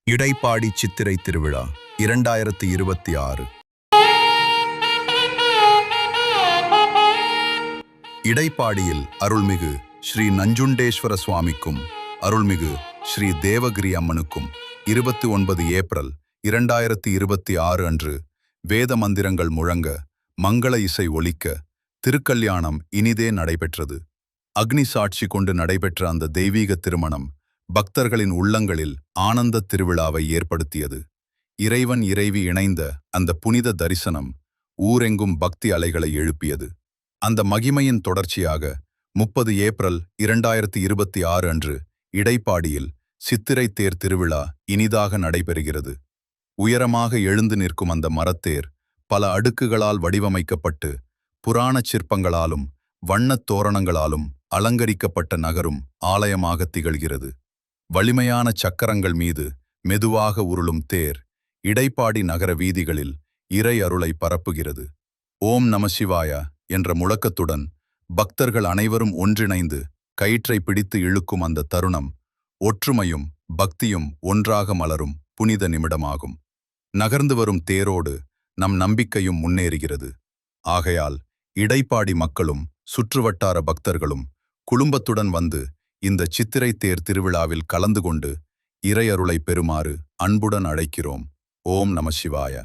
இடைப்பாடி சித்திரை திருவிழா 2026. இடைப்பாடியில் அருள்மிகு ஸ்ரீ நஞ்சுண்டேஸ்வர சுவாமிக்கும் அருள்மிகு ஸ்ரீ தேவகிரி அம்மனுக்கும் 29 ஏப்ரல் 2026 அன்று வேத மந்திரங்கள் முழங்க மங்கள இசை ஒலிக்க திருக்கல்யாணம் இனிதே நடைபெற்றது. அக்னி சாட்சி கொண்டு நடைபெற்ற அந்த தெய்வீக திருமணம் பக்தர்களின் உள்ளங்களில் ஆனந்த திருவிழாவை ஏற்படுத்தியது. இறைவன் இறைவி இணைந்த அந்த புனித தரிசனம் ஊரெங்கும் பக்தி அலைகளை எழுப்பியது. அந்த மகிமையின் தொடர்ச்சியாக 30 ஏப்ரல் 2026 அன்று இடைப்பாடியில் சித்திரை தேர் திருவிழா இனிதாக நடைபெறுகிறது. உயரமாக எழுந்து நிற்கும் அந்த மரத்தேர் பல அடுக்குகளால் வடிவமைக்கப்பட்டு புராணச் சிற்பங்களாலும் வண்ணத் தோரணங்களாலும் அலங்கரிக்கப்பட்ட நகரும் ஆலயமாக திகழ்கிறது. வலிமையான சக்கரங்கள் மீது மெதுவாக உருளும் தேர் இடைப்பாடி நகர வீதிகளில் இறை அருளை பரப்புகிறது. ஓம் நம சிவாய என்ற முழக்கத்துடன் பக்தர்கள் அனைவரும் ஒன்றிணைந்து கயிற்றை பிடித்து இழுக்கும் அந்த தருணம் ஒற்றுமையும் பக்தியும் ஒன்றாக மலரும் புனித நிமிடமாகும். நகர்ந்து வரும் தேரோடு நம் நம்பிக்கையும் முன்னேறுகிறது. ஆகையால் இடைப்பாடி மக்களும் சுற்றுவட்டார பக்தர்களும் குடும்பத்துடன் வந்து இந்த சித்திரை தேர் திருவிழாவில் கலந்து கொண்டு இறை அருளை பெறுமாறு அன்புடன் அழைக்கிறோம். ஓம் நம சிவாய.